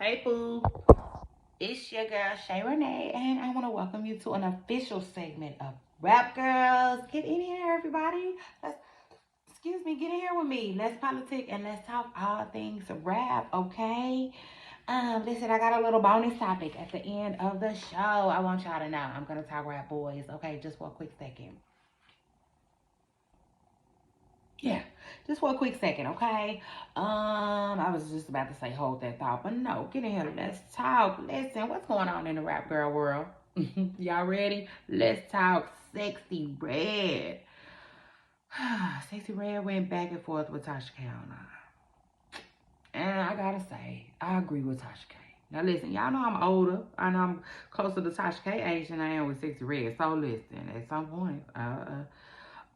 Hey, boo. It's your girl, Shay Renee, and I want to welcome you to an official segment of Rap Girls. Get in here, everybody. Get in here with me. Let's politic and let's talk all things rap, okay? Listen, I got a little bonus topic at the end of the show. I want y'all to know I'm gonna talk rap boys, okay? Just for a quick second. Yeah, just for a quick second, okay? I was just about to say hold that thought, but no, get in here. Let's talk. Listen, what's going on in the rap girl world? Y'all ready? Let's talk Sexy Red. Sexy Red went back and forth with Tasha K on her. And I gotta say, I agree with Tasha K. Now listen, y'all know I'm older and I'm closer to Tasha K age than I am with Sexy Red. So listen, at some point,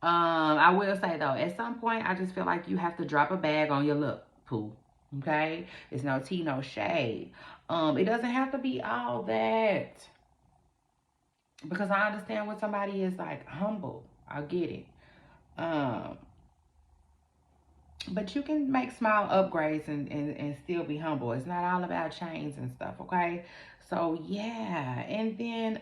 I will say though, at some point, I just feel like you have to drop a bag on your look, poo. Okay, it's no tea, no shade. It doesn't have to be all that because I understand when somebody is like humble. I get it. Um, but you can make small upgrades and still be humble. It's not all about chains and stuff, okay? So yeah, and then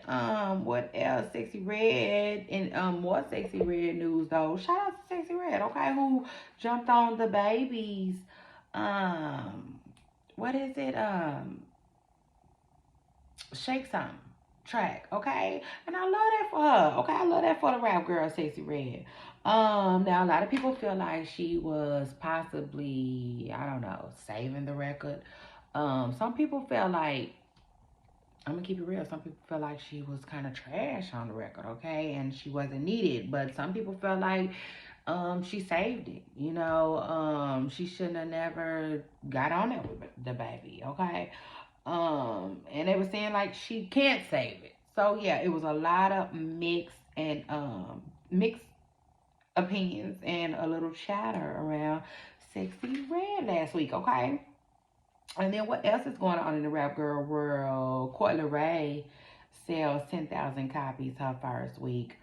what else? Sexy Red and more Sexy Red news though. Shout out to Sexy Red, okay, who jumped on the babies. Um what is it? Shake Some track, okay? And I love that for her, okay? I love that for the rap girl, Sexy Red. Now a lot of people feel like she was possibly, I don't know, saving the record. Some people feel like, I'm gonna keep it real, some people feel like she was kind of trash on the record, okay? And she wasn't needed. But some people feel like she saved it, she shouldn't have never got on it with the baby, okay? And they were saying like she can't save it. So yeah, it was a lot of mixed opinions and a little chatter around Sexy Red last week, okay? And then what else is going on in the rap girl world? Coi Leray sells 10,000 copies her first week,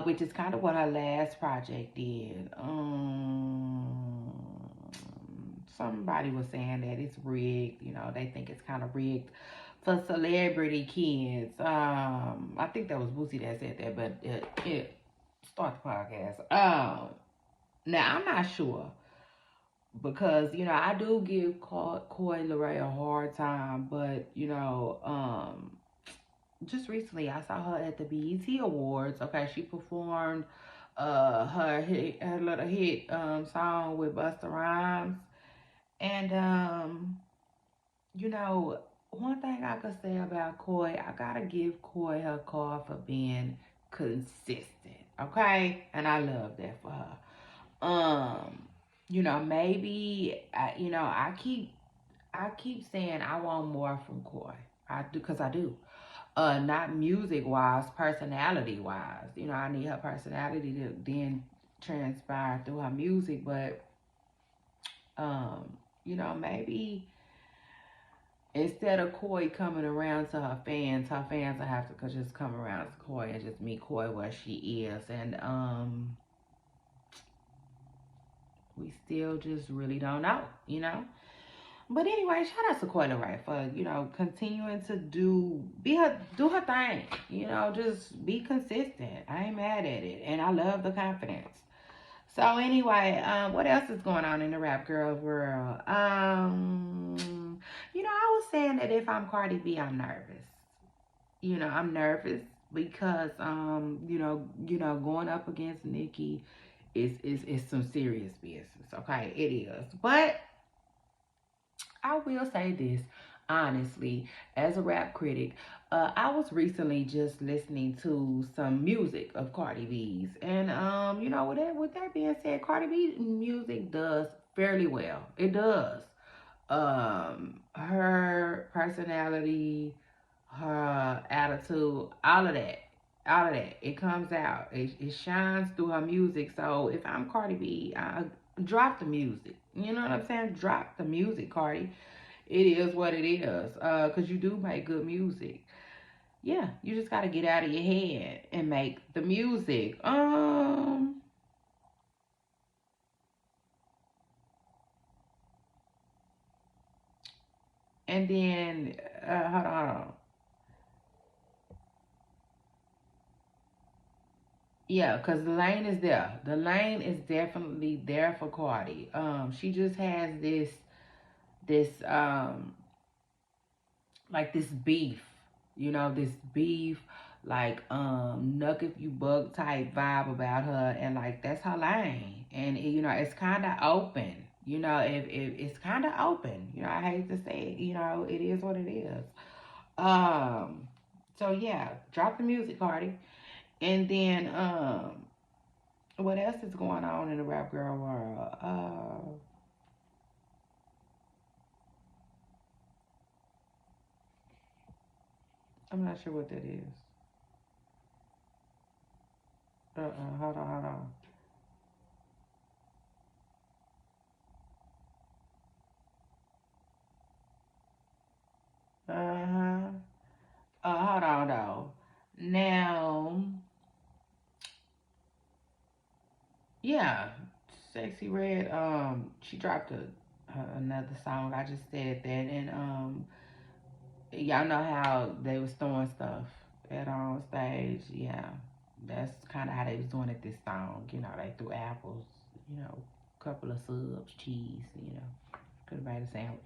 which is kind of what her last project did. Somebody was saying that it's rigged. They think it's kind of rigged for celebrity kids. I think that was Boosie that said that, but it start the podcast. Now I'm not sure because I do give Coi Leray a hard time, but just recently I saw her at the BET Awards. Okay, she performed her little hit song with Busta Rhymes, and one thing I could say about Coi, I gotta give Coi her card for being consistent. Okay, and I love that for her. Maybe I keep saying I want more from Coi. I do because I do. Not music wise, personality wise. I need her personality to then transpire through her music, but maybe instead of Coi coming around to her fans will have to just come around to Coi and just meet Coi where she is. And we still just really don't know. But anyway, shout out to Coi Leray for, continuing to do her thing. Just be consistent. I ain't mad at it. And I love the confidence. So anyway, what else is going on in the rap girl world? I was saying that if I'm Cardi B, I'm nervous. I'm nervous because going up against Nicki is some serious business. Okay, it is. But I will say this honestly, as a rap critic, I was recently just listening to some music of Cardi B's, and with that being said, Cardi B music does fairly well. It does. Her personality, her attitude, all of that, it comes out. It shines through her music. So if I'm Cardi B, I drop the music. You know what I'm saying? Drop the music, Cardi. It is what it is. Cause you do make good music. Yeah, you just gotta get out of your head and make the music. And then, hold on, hold on. Yeah, because the lane is there. The lane is definitely there for Cardi. She just has this like this beef, this beef, like nuck if you bug type vibe about her, and like that's her lane, and it's kind of open. If it's kind of open, I hate to say it, it is what it is. Um, so yeah, drop the music, Cardi, and then what else is going on in the rap girl world? I'm not sure what that is. Hold on, hold on. Uh-huh. Hold on though. Now, yeah, Sexy Red. She dropped another song. I just said that, and y'all know how they was throwing stuff at on stage. Yeah, that's kind of how they was doing it this song. They threw apples. A couple of subs, cheese. Could have made a sandwich.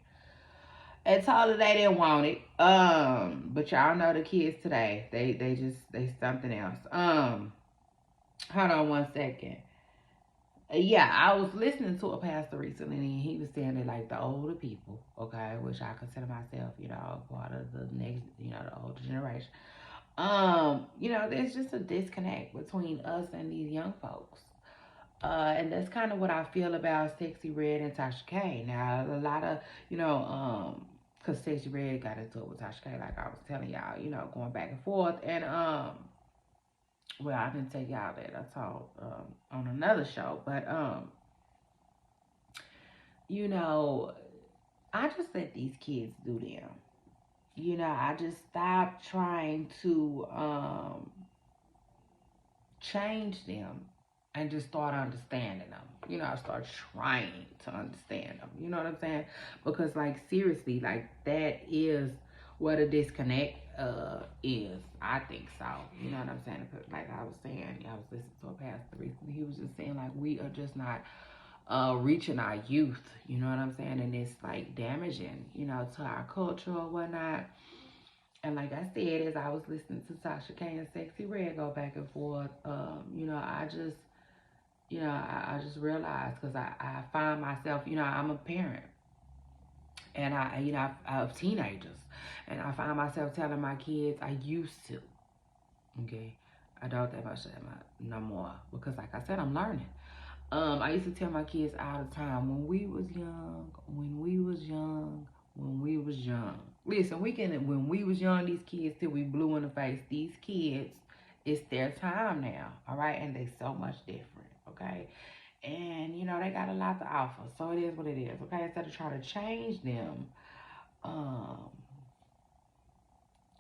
I told her they didn't want it. But y'all know the kids today. They something else. Hold on one second. Yeah, I was listening to a pastor recently, and he was saying that like the older people, okay, which I consider myself, part of the next, the older generation. There's just a disconnect between us and these young folks. And that's kind of what I feel about Sexy Red and Tasha K. Now, a lot of, because Sexy Red got into it with Tasha K, like I was telling y'all, going back and forth. And, well, I didn't tell y'all that. I talked on another show. But, you know, I just let these kids do them. I just stopped trying to change them and just start understanding them. I start trying to understand them. You know what I'm saying? Because like seriously, like that is what a disconnect is. I think so. You know what I'm saying? Like I was saying, I was listening to a pastor recently. He was just saying like we are just not reaching our youth. You know what I'm saying? And it's like damaging, to our culture or whatnot. And like I said, as I was listening to Tasha K and Sexy Red go back and forth, I just, I just realized because I find myself, I'm a parent and I have teenagers, and I find myself telling my kids I used to, okay, I don't that much no more because like I said, I'm learning. I used to tell my kids all the time when we was young, when we was young, when we was young. Listen, when we was young, these kids till we blue in the face. These kids, it's their time now, all right, and they so much different, okay. And they got a lot to offer, so it is what it is, okay. Instead of trying to change them, um,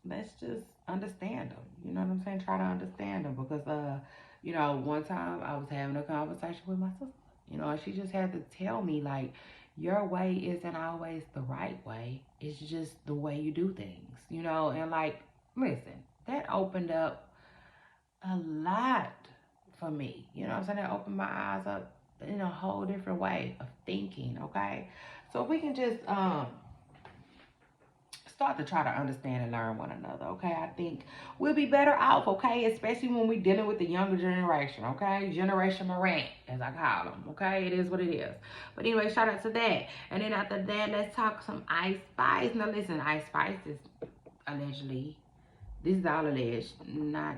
let's just understand them. You know what I'm saying? Try to understand them because one time I was having a conversation with my sister. And she just had to tell me like your way isn't always the right way. It's just the way you do things. And like listen, that opened up a lot for me. You know what I'm saying? That opened my eyes up in a whole different way of thinking, okay? So if we can just start to try to understand and learn one another, okay? I think we'll be better off, okay? Especially when we're dealing with the younger generation, okay? Generation Morant, as I call them, okay? It is what it is. But anyway, shout out to that. And then after that, let's talk some Ice Spice. Now listen, Ice Spice is allegedly, this is all alleged, not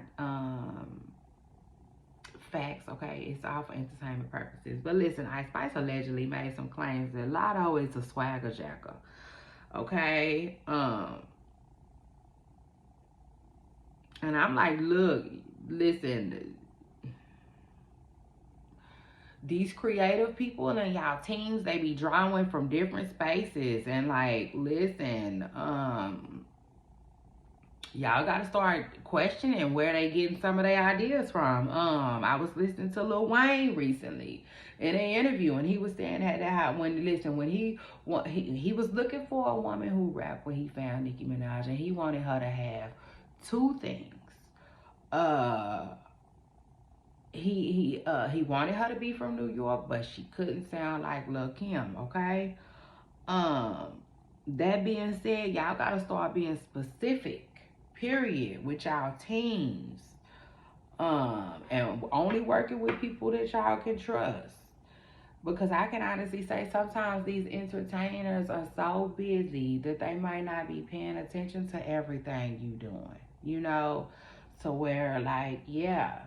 facts, okay? It's all for entertainment purposes. But listen, Ice Spice allegedly made some claims that Lotto is a swagger jacker. Okay. And I'm like, look, listen, these creative people and y'all teams, they be drawing from different spaces. And like, listen, y'all gotta start questioning where they getting some of their ideas from. I was listening to Lil Wayne recently in an interview, and he was saying that when he was looking for a woman who rapped when he found Nicki Minaj, and he wanted her to have two things. Uh, he wanted her to be from New York, but she couldn't sound like Lil Kim. Okay. Um, that being said, y'all gotta start being specific, period, with y'all teams. And only working with people that y'all can trust. Because I can honestly say sometimes these entertainers are so busy that they might not be paying attention to everything you doing. You know, to where like, yeah,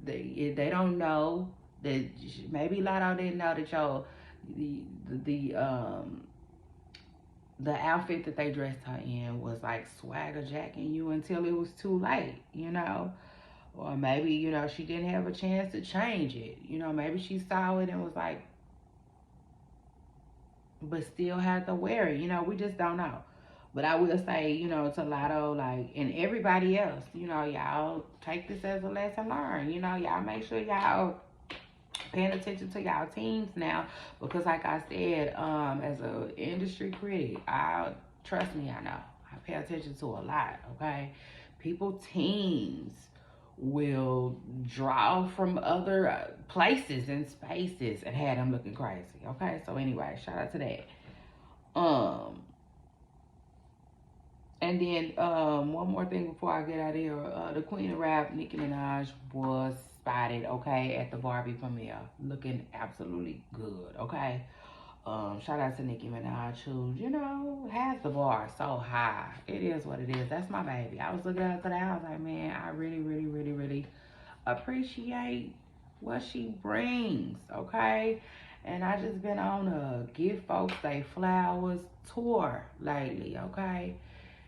they don't know that maybe Lotto didn't know that the the um the outfit that they dressed her in was like swagger jacking you until it was too late, you know? Or maybe, she didn't have a chance to change it. Maybe she saw it and was like, but still had to wear it. We just don't know. But I will say, to Lotto, like, and everybody else, y'all take this as a lesson learned. Y'all make sure y'all paying attention to y'all teams now, because like I said, as a industry critic, trust me, I know I pay attention to a lot. Okay, people teams will draw from other places and spaces and have them looking crazy. Okay, so anyway, shout out to that. um and then one more thing before I get out of here. The Queen of Rap, Nicki Minaj, was spotted, okay, at the Barbie premiere, looking absolutely good, okay. Shout out to Nicki Minaj, who, has the bar so high. It is what it is. That's my baby. I was looking at her today. I was like, man, I really, really, really, really appreciate what she brings, okay? And I just been on a give folks they flowers tour lately, okay?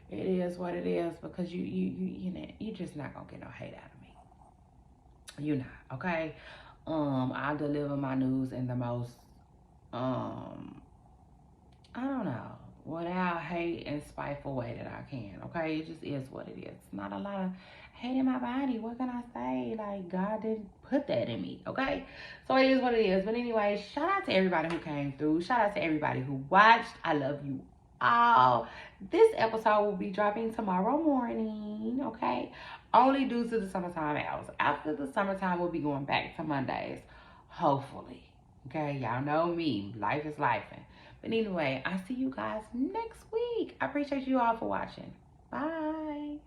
It is what it is, because you just not gonna get no hate out of me. You're not, okay? I deliver my news in the most I don't know, without hate and spiteful way that I can, okay? It just is what it is. It's not a lot of hate in my body. What can I say? Like, God didn't put that in me, okay? So it is what it is. But anyway, shout out to everybody who came through. Shout out to everybody who watched. I love you all. This episode will be dropping tomorrow morning, okay? Only due to the summertime hours. After the summertime, we'll be going back to Mondays, hopefully. Okay, y'all know me. Life is life. But anyway, I see you guys next week. I appreciate you all for watching. Bye.